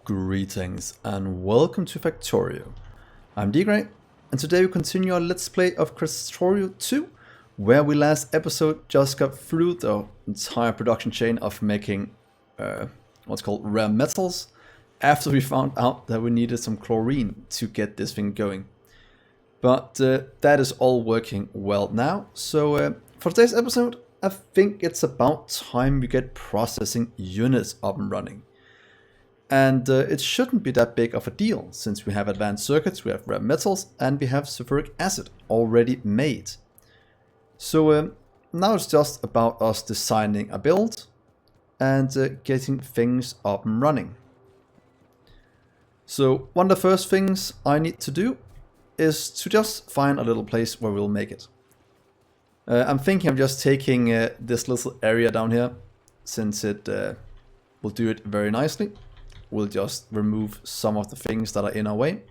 Greetings and welcome to Factorio. I'm Dgray, and today we continue our Let's Play of Krastorio 2, where we last episode just got through the entire production chain of making what's called rare metals, after we found out that we needed some chlorine to get this thing going. But that is all working well now, so for today's episode, I think it's about time we get processing units up and running. And it shouldn't be that big of a deal, since we have advanced circuits, we have rare metals, and we have sulfuric acid already made. So now it's just about us designing a build and getting things up and running. So one of the first things I need to do is to just find a little place where we'll make it. I'm thinking of just taking this little area down here, since it will do it very nicely. We'll just remove some of the things that are in our way,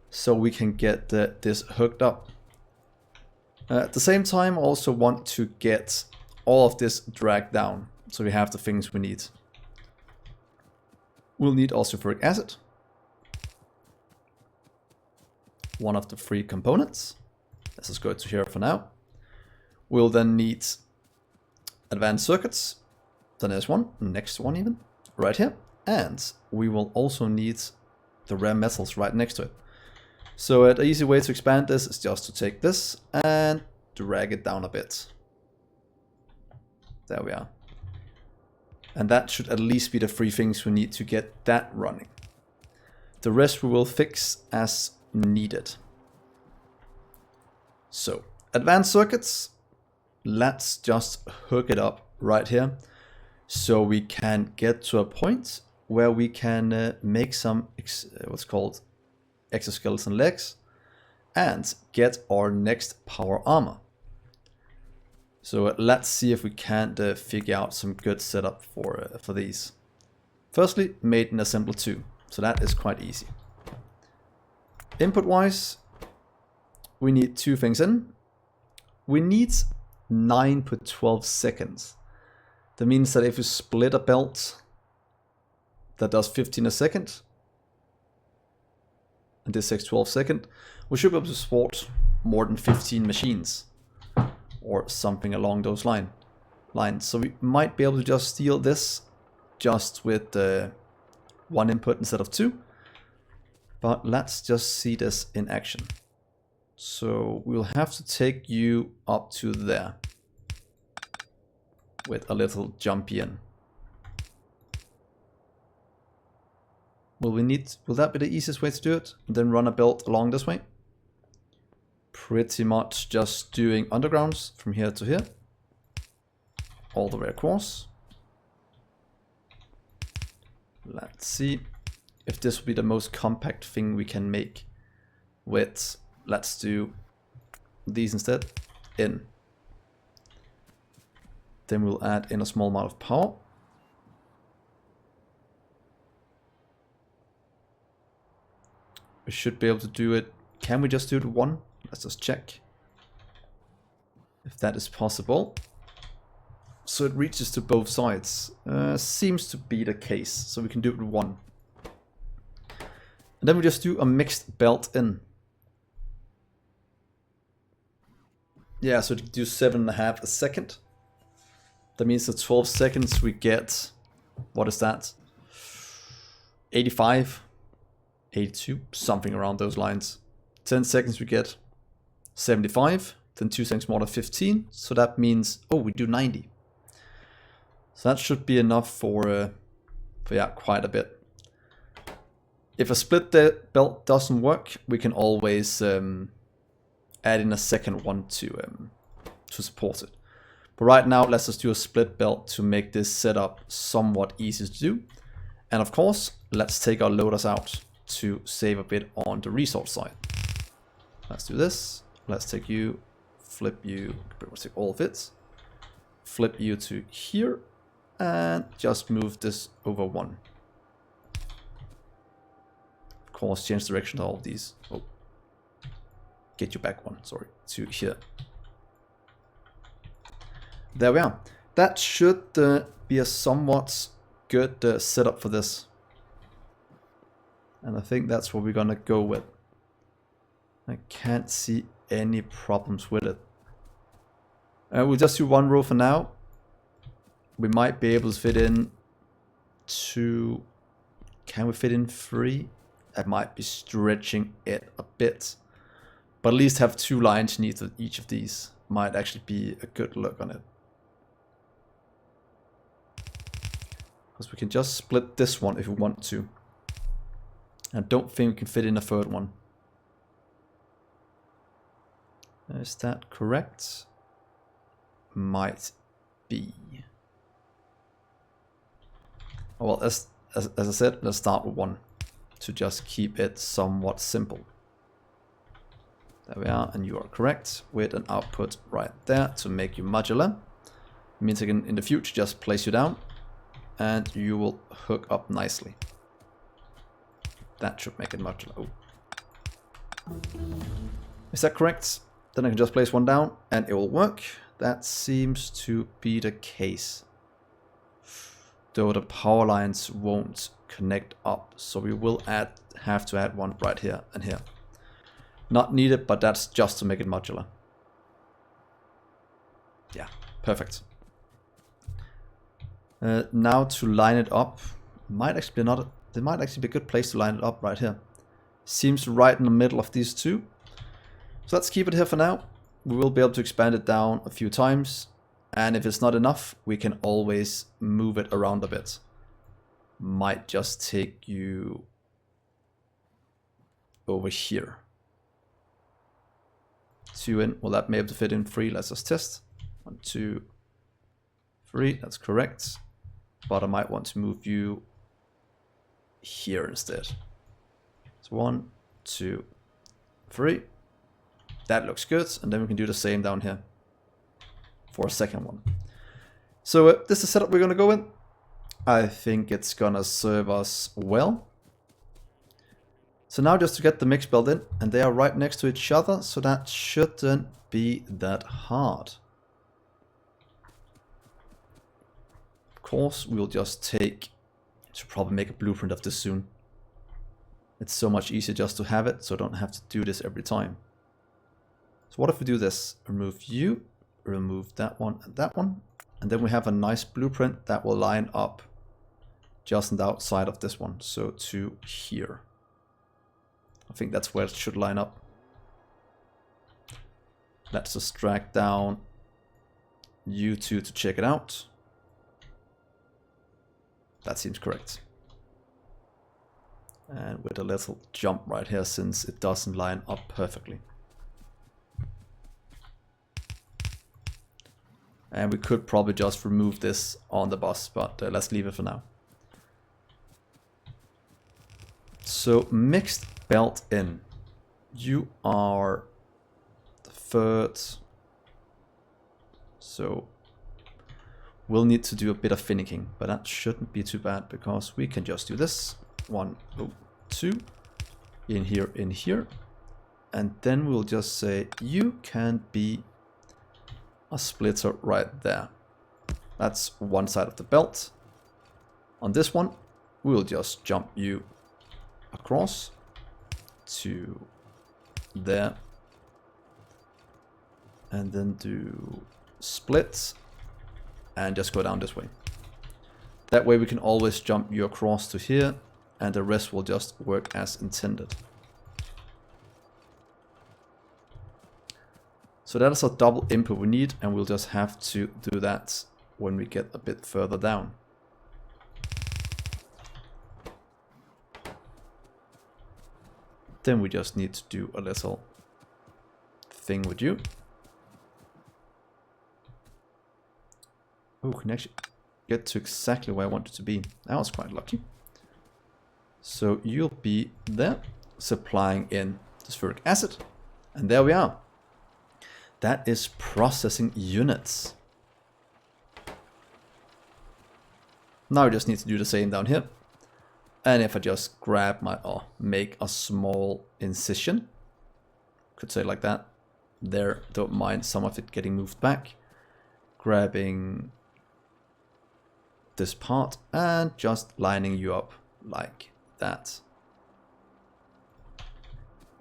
so we can get this hooked up. At the same time, I also want to get all of this dragged down, so we have the things we need. We'll need also sulfuric acid, one of the 3 components. Let's just go to here for now. We'll then need advanced circuits. Then there's one, next one even, right here. And we will also need the rare metals right next to it. So the easy way to expand this is just to take this and drag it down a bit. There we are. And that should at least be the 3 things we need to get that running. The rest we will fix as needed. So, advanced circuits. Let's just hook it up right here, so we can get to a point where we can make some what's called exoskeleton legs and get our next power armor. So let's see if we can't figure out some good setup for these. Firstly, Maiden Assembly 2, so that is quite easy. Input wise, we need 2 things in. We need 9 per 12 seconds. That means that if we split a belt that does 15 a second, and this takes 12 seconds, we should be able to support more than 15 machines, or something along those lines. So we might be able to just steal this just with 1 input instead of 2. But let's just see this in action. So we'll have to take you up to there with a little jumpy in. Will that be the easiest way to do it? And then run a belt along this way? Pretty much just doing undergrounds from here to here. All the way across. Let's see if this will be the most compact thing we can make with, let's do these instead, in. Then we'll add in a small amount of power. We should be able to do it. Can we just do it 1? Let's just check if that is possible. So it reaches to both sides. Seems to be the case. So we can do it with 1. And then we just do a mixed belt in. Yeah, so to do 7.5 a second. That means that 12 seconds we get, what is that? 85, 82, something around those lines. 10 seconds we get 75, then 2 seconds more than 15. So that means, oh, we do 90. So that should be enough for yeah, quite a bit. If a split belt doesn't work, we can always add in a second one to support it. But right now, let's just do a split belt to make this setup somewhat easy to do. And of course, let's take our loaders out to save a bit on the resource side. Let's do this. Let's take you, flip you, pretty much take all of it, flip you to here, and just move this over 1. Of course, change direction to all of these. Oh, get you back 1, sorry, to here. There we are. That should be a somewhat good setup for this. And I think that's what we're gonna go with. I can't see any problems with it. We'll just do one row for now. We might be able to fit in 2. Can we fit in 3? That might be stretching it a bit. But at least have 2 lines in each of these. Might actually be a good look on it. Because we can just split this one if we want to. I don't think we can fit in a 3rd one. Is that correct? Might be. Well, as I said, let's start with 1 to just keep it somewhat simple. There we are, and you are correct with an output right there to make you modular. It means I can in the future just place you down and you will hook up nicely. That should make it modular. Oh. Is that correct? Then I can just place 1 down and it will work. That seems to be the case. Though the power lines won't connect up, so we will have to add 1 right here and here. Not needed, but that's just to make it modular. Yeah, perfect. Now to line it up, might actually there might actually be a good place to line it up right here. Seems right in the middle of these 2. So let's keep it here for now. We will be able to expand it down a few times. And if it's not enough, we can always move it around a bit. Might just take you over here. 2 in. Will that be able to fit in 3? Let's just test. 1, 2, 3. That's correct. But I might want to move you here instead. So 1, 2, 3. That looks good. And then we can do the same down here for a 2nd one. So this is the setup we're going to go with. I think it's going to serve us well. So now just to get the mix built in, and they are right next to each other, so that shouldn't be that hard. Of course, we'll just should probably make a blueprint of this soon. It's so much easier just to have it, so I don't have to do this every time. So what if we do this? Remove you, remove that one, and then we have a nice blueprint that will line up just on the outside of this one, so to here. I think that's where it should line up. Let's just drag down you 2 to check it out. That seems correct. And with a little jump right here since it doesn't line up perfectly. And we could probably just remove this on the bus, but let's leave it for now. So mixed belt in. You are the 3rd. So we'll need to do a bit of finicking, but that shouldn't be too bad because we can just do this. 1, 2, in here. And then we'll just say you can be a splitter right there. That's one side of the belt. On this one, we'll just jump you across to there. And then do split and just go down this way. That way we can always jump you across to here and the rest will just work as intended. So that is a double input we need, and we'll just have to do that when we get a bit further down. Then we just need to do a little thing with you. Oh, can actually get to exactly where I want it to be. That was quite lucky. So you'll be there, supplying in the sulfuric acid, and there we are. That is processing units. Now I just need to do the same down here. And if I just grab or make a small incision, could say like that, there, don't mind some of it getting moved back. Grabbing this part and just lining you up like that.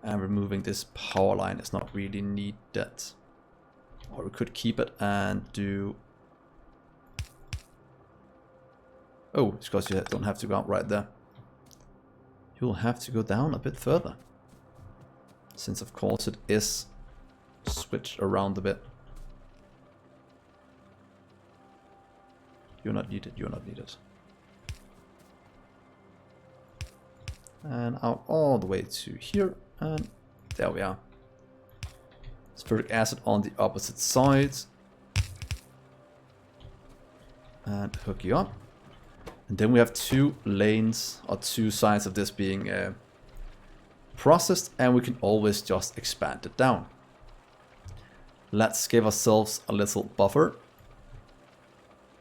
And removing this power line is not really needed. Or we could keep it and do... Oh, it's because you don't have to go out right there. You'll have to go down a bit further. Since of course it is switched around a bit. You're not needed, you're not needed. And out all the way to here, and there we are. Sulfuric acid on the opposite side. And hook you up. And then we have two lanes, or two sides of this being processed, and we can always just expand it down. Let's give ourselves a little buffer.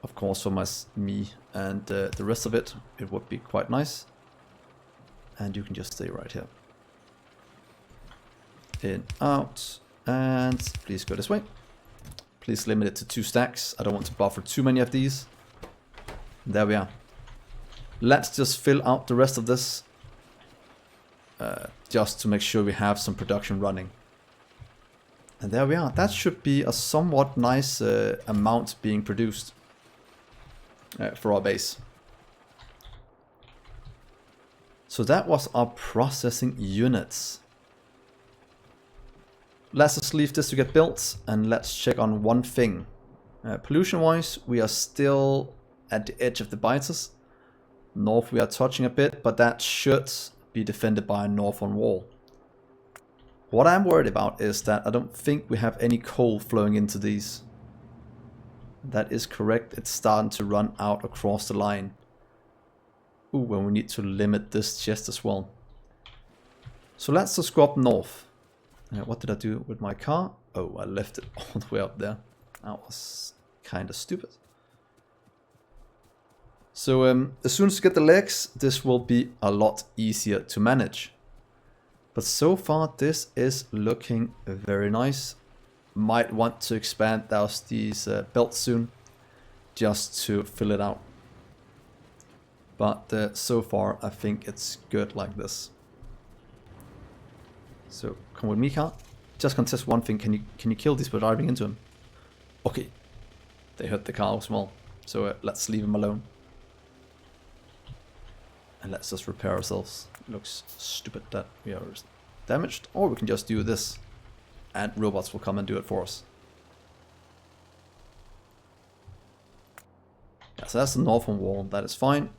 Of course, for me and the rest of it, it would be quite nice. And you can just stay right here. In, out, and please go this way. Please limit it to 2 stacks. I don't want to buffer too many of these. There we are. Let's just fill out the rest of this. Just to make sure we have some production running. And there we are. That should be a somewhat nice amount being produced for our base. So that was our processing units. Let's just leave this to get built and let's check on one thing. Pollution wise, we are still at the edge of the biters. North we are touching a bit, but that should be defended by a northern wall. What I'm worried about is that I don't think we have any coal flowing into these. That is correct, it's starting to run out across the line. Ooh, and we need to limit this chest as well. So let's just go up north. What did I do with my car? Oh, I left it all the way up there. That was kind of stupid. So as soon as you get the legs, this will be a lot easier to manage. But so far this is looking very nice. Might want to expand these belts soon, just to fill it out. But so far I think it's good like this. So come with me, car. Just contest one thing. Can you kill these by driving into him? Okay, they hurt the car as well. So let's leave him alone. And let's just repair ourselves. It looks stupid that we are damaged. Or we can just do this. And robots will come and do it for us. Yeah, so that's the northern wall. That is fine.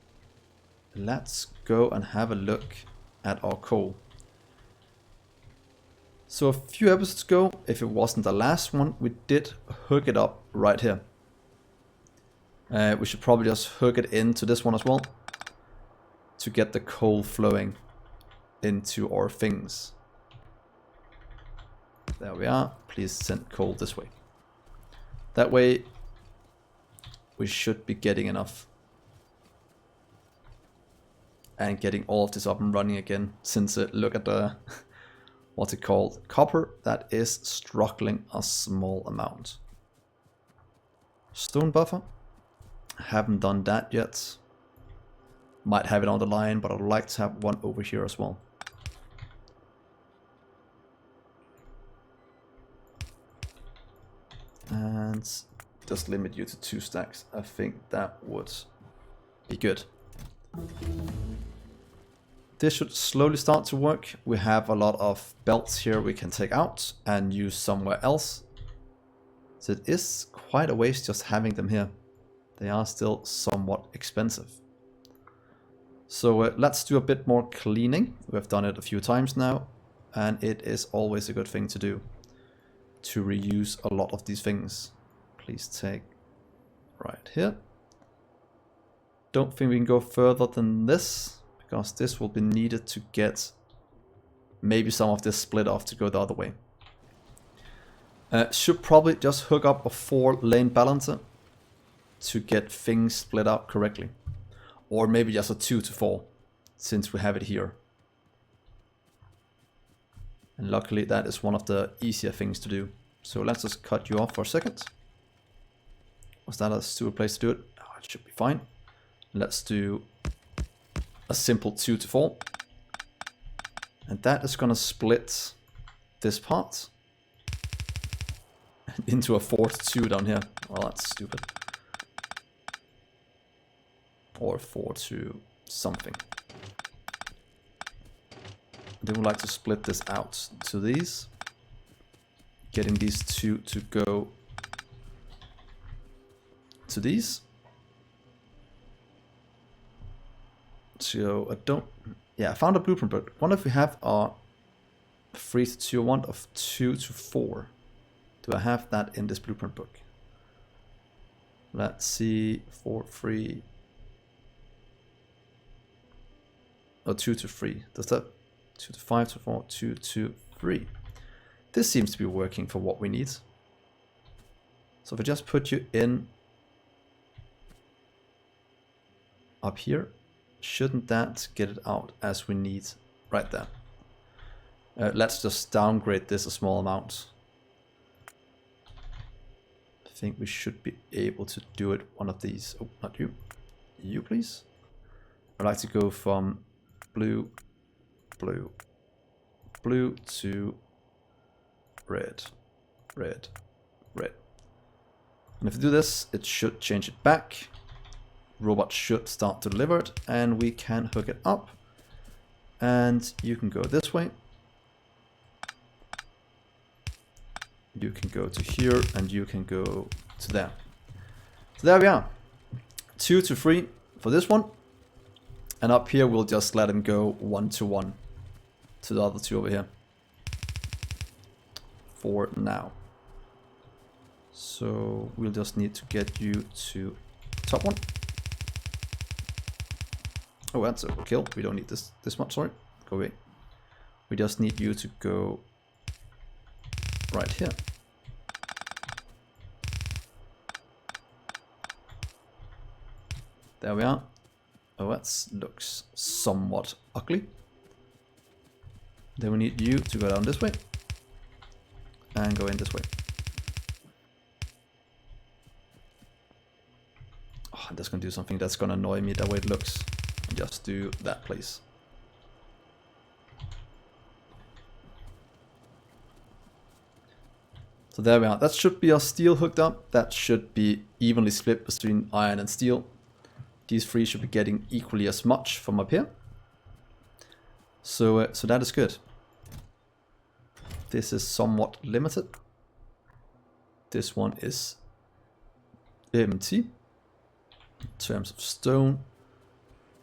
Let's go and have a look at our coal. So a few episodes ago, if it wasn't the last one, we did hook it up right here. We should probably just hook it into this one as well, to get the coal flowing into our things. There we are. Please send coal this way. That way we should be getting enough. And getting all of this up and running again, since look at the what's it called, copper, that is struggling a small amount. Stone buffer, haven't done that yet. Might have it on the line, but I'd like to have one over here as well. And just limit you to 2 stacks. I think that would be good. This should slowly start to work. We have a lot of belts here we can take out and use somewhere else. So it is quite a waste just having them here. They are still somewhat expensive. So let's do a bit more cleaning. We've done it a few times now, and it is always a good thing to do, to reuse a lot of these things. Please take right here. Don't think we can go further than this, because this will be needed to get maybe some of this split off to go the other way. Should probably just hook up a 4-lane balancer to get things split up correctly. Or maybe just a 2 to 4, since we have it here. And luckily that is one of the easier things to do. So let's just cut you off for a second. Was that a stupid place to do it? Oh, it should be fine. Let's do a simple 2 to 4. And that is gonna split this part into a 4-2 down here. Well, that's stupid. Or 4-2 something. Then we'd like to split this out to these. Getting these two to go to these. So I don't... Yeah, I found a blueprint, but what if we have our 3-2 want of 2-4? Do I have that in this blueprint book? Let's see, 4-3. Oh, 2-3. Does that 2-5, 2-4, 2-3? This seems to be working for what we need. So if I just put you in up here, shouldn't that get it out as we need right there? Let's just downgrade this a small amount. I think we should be able to do it one of these. Oh, not you. You, please. I'd like to go from blue, blue, blue to red, red, red. And if we do this, it should change it back. Robot should start to deliver it, and we can hook it up. And you can go this way. You can go to here, and you can go to there. So there we are. 2-3 for this one. And up here, we'll just let him go 1-1 to the other two over here. For now. So we'll just need to get you to top one. Oh, that's a kill. We don't need this much, sorry. Go away. We just need you to go right here. There we are. Oh, that looks somewhat ugly. Then we need you to go down this way. And go in this way. Oh, I'm just going to do something that's going to annoy me the way it looks. And just do that, please. So there we are. That should be our steel hooked up. That should be evenly split between iron and steel. These three should be getting equally as much from up here. So that is good. This is somewhat limited. This one is empty in terms of stone.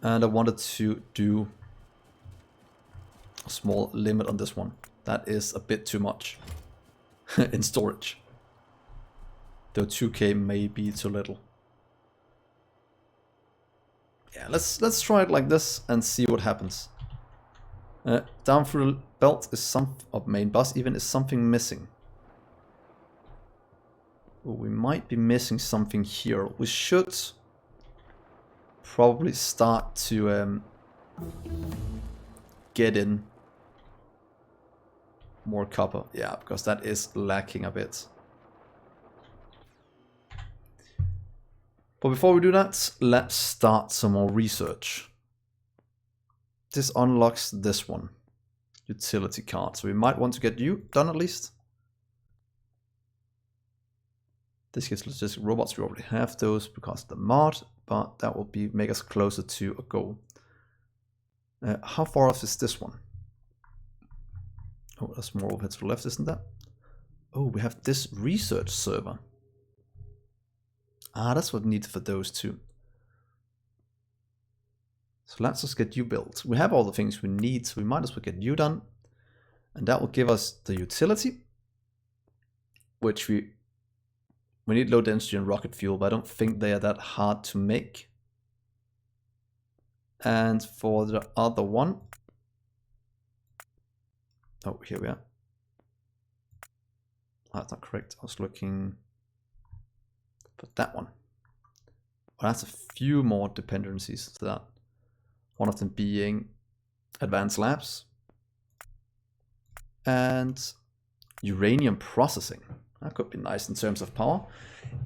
And I wanted to do a small limit on this one. That is a bit too much in storage. Though 2K may be too little. Yeah, let's try it like this and see what happens. Down through the belt is some of main bus even is something missing. Well, we might be missing something here. We should probably start to get in more copper. Yeah, because that is lacking a bit. But before we do that, let's start some more research. This unlocks this one. Utility card. So we might want to get you done at least. This gets logistic robots. We already have those because of the mod, but that will make us closer to a goal. How far off is this one? Oh, there's more overhead to the left, isn't that? Oh, we have this research server. Ah, that's what needed for those two. So let's just get you built. We have all the things we need, so we might as well get you done. And that will give us the utility, which we need low density and rocket fuel, but I don't think they are that hard to make. And for the other one, oh, here we are. Oh, that's not correct. I was looking for that one. Well, that's a few more dependencies to that. One of them being advanced labs and uranium processing. That could be nice in terms of power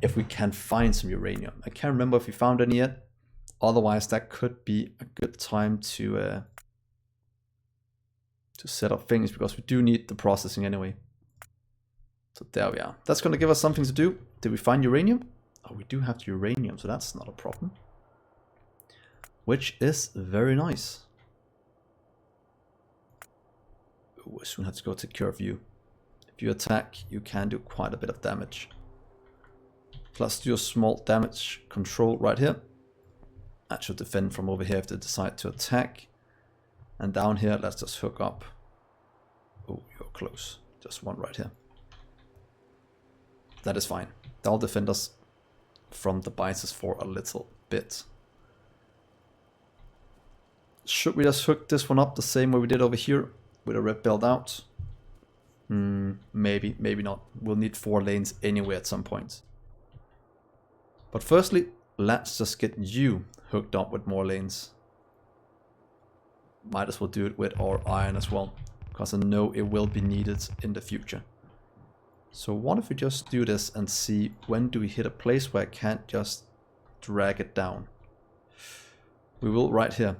if we can find some uranium. I can't remember if we found any yet. Otherwise, that could be a good time to to set up things, because we do need the processing anyway. So there we are. That's going to give us something to do. Did we find uranium? Oh, we do have uranium, so that's not a problem. Which is very nice. Ooh, I soon have to go take care of you. If you attack, you can do quite a bit of damage. So let's do a small damage control right here. That should defend from over here if they decide to attack. And down here, let's just hook up. Oh, you're close. Just one right here. That is fine. That'll defend us from the biters for a little bit. Should we just hook this one up the same way we did over here with a red belt out? Maybe, maybe not. We'll need 4 lanes anyway at some point. But firstly, let's just get you hooked up with more lanes. Might as well do it with our iron as well, because I know it will be needed in the future. So what if we just do this and see when do we hit a place where I can't just drag it down? We will right here.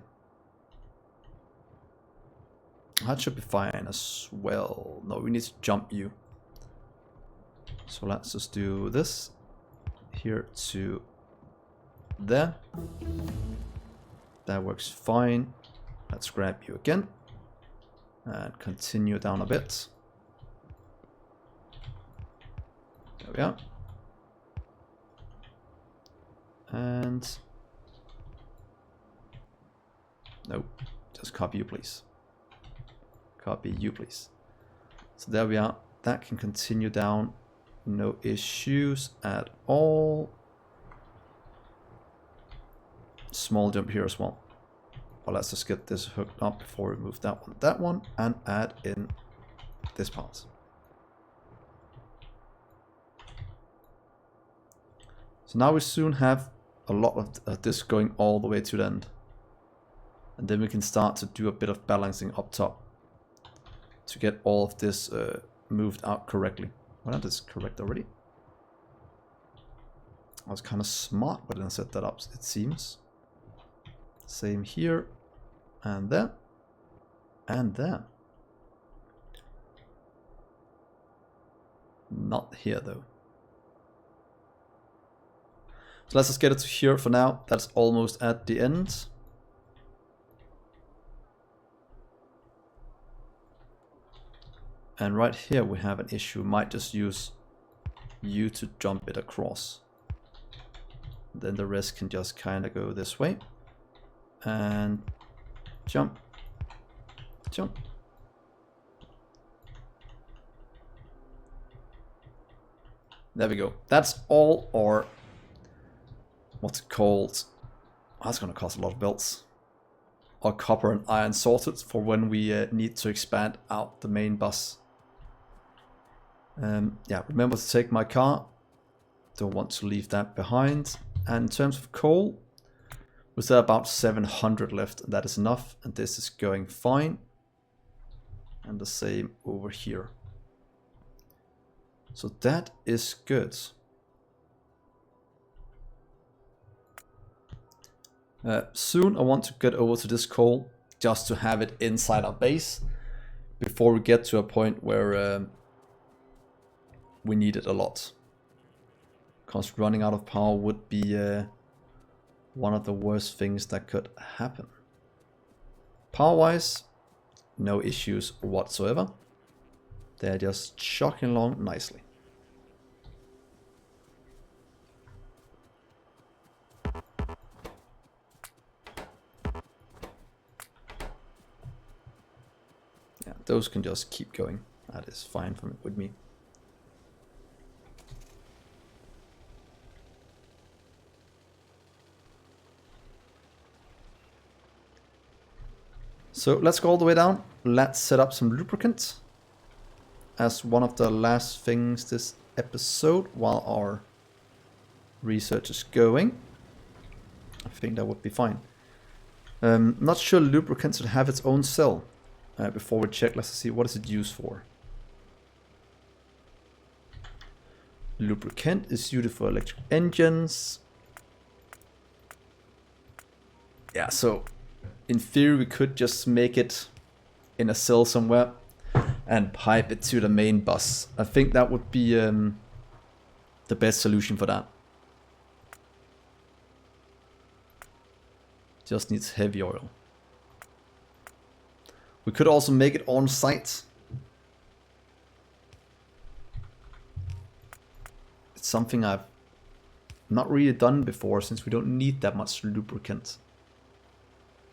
That should be fine as well. No, we need to jump you. So let's just do this. Here to there. That works fine. Let's grab you again. And continue down a bit. There we are. And... no, just copy you please. Copy you please. So there we are. That can continue down. No issues at all. Small jump here as well. But let's just get this hooked up before we move that one, and add in this part. So now we soon have a lot of this going all the way to the end. And then we can start to do a bit of balancing up top to get all of this moved out correctly. Well, that is correct already. I was kind of smart when I set that up, it seems. Same here, and there, and there. Not here though. So let's just get it to here for now. That's almost at the end. And right here we have an issue. Might just use you to jump it across. Then the rest can just kind of go this way. And jump. Jump. There we go. That's all our... what's it called? Oh, that's going to cost a lot of belts. Our copper and iron sorted for when we need to expand out the main bus. Yeah, remember to take my car. Don't want to leave that behind. And in terms of coal, was there about 700 left, and that is enough, and this is going fine. And the same over here. So that is good. Soon I want to get over to this coal just to have it inside our base before we get to a point where we need it a lot. Because running out of power would be one of the worst things that could happen. Power wise, no issues whatsoever. They're just chugging along nicely. Yeah, those can just keep going. That is fine with me. So let's go all the way down. Let's set up some lubricant as one of the last things this episode while our research is going. I think that would be fine. Not sure lubricant should have its own cell. Before we check, let's see what is it used for. Lubricant is suited for electric engines. Yeah, so in theory we could just make it in a cell somewhere and pipe it to the main bus. I think that would be the best solution for that. Just needs heavy oil. We could also make it on site. It's something I've not really done before, since we don't need that much lubricant.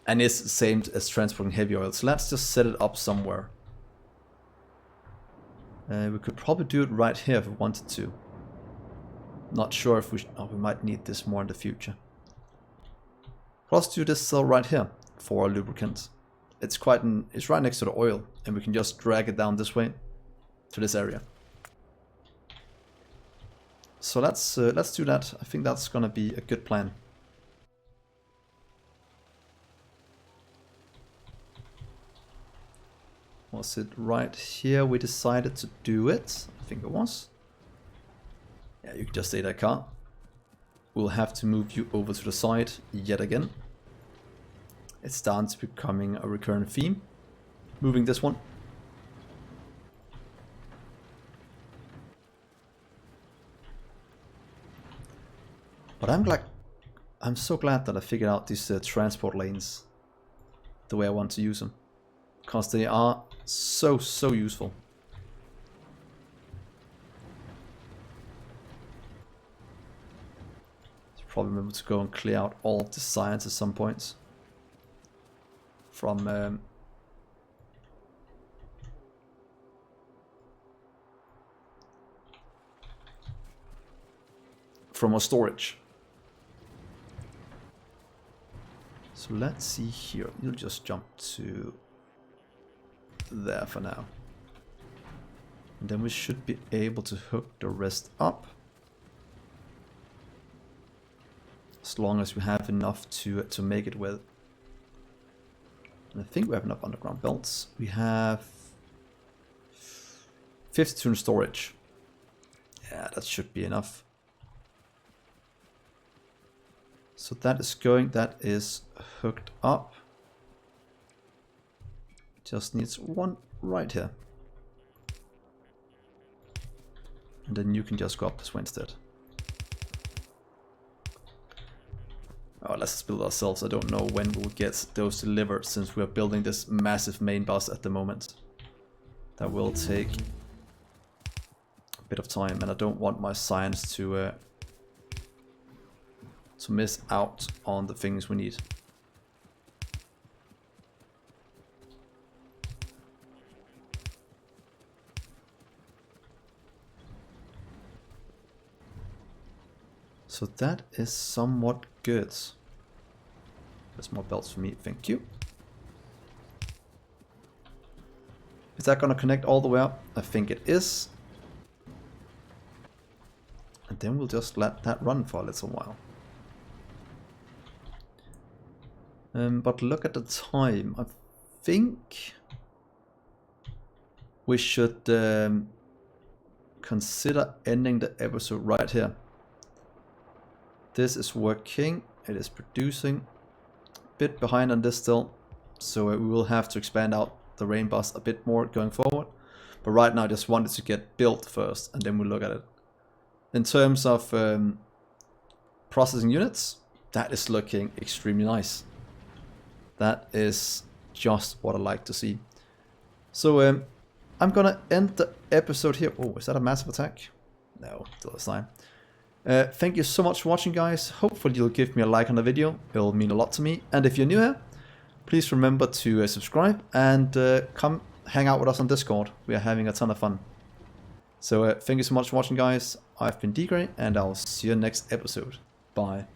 And it's the same as transporting heavy oil. So let's just set it up somewhere. We could probably do it right here if we wanted to. Not sure if we might need this more in the future. Let's do this cell right here for our lubricant. It's right next to the oil, and we can just drag it down this way to this area. So let's do that. I think that's gonna be a good plan. Was it right here we decided to do it? I think it was. Yeah, you can just stay that car. We'll have to move you over to the side yet again. It starts becoming a recurrent theme. Moving this one. But I'm so glad that I figured out these transport lanes the way I want to use them, because they are so useful. Probably remember to go and clear out all of the science at some points from our storage. So let's see here. You'll just jump to there for now. And then we should be able to hook the rest up. As long as we have enough to make it with. And I think we have enough underground belts. We have 52 in storage. Yeah, that should be enough. So that is hooked up. Just needs one right here. And then you can just go up this way instead. Oh, let's just build ourselves. I don't know when we'll get those delivered, since we're building this massive main bus at the moment. That will take a bit of time, and I don't want my science to miss out on the things we need. So that is somewhat good. There's more belts for me, thank you. Is that gonna connect all the way up? I think it is. And then we'll just let that run for a little while. But look at the time. I think we should consider ending the episode right here. This is working. It is producing. A bit behind on this still. So we will have to expand out the rain bus a bit more going forward. But right now I just wanted to get built first, and then we'll look at it. In terms of processing units, that is looking extremely nice. That is just what I like to see. So I'm gonna end the episode here. Oh, is that a massive attack? No, still this time. Thank you so much for watching, guys. Hopefully you'll give me a like on the video. It'll mean a lot to me. And if you're new here, please remember to subscribe and come hang out with us on Discord. We are having a ton of fun. So thank you so much for watching, guys. I've been Dgray, and I'll see you next episode. Bye.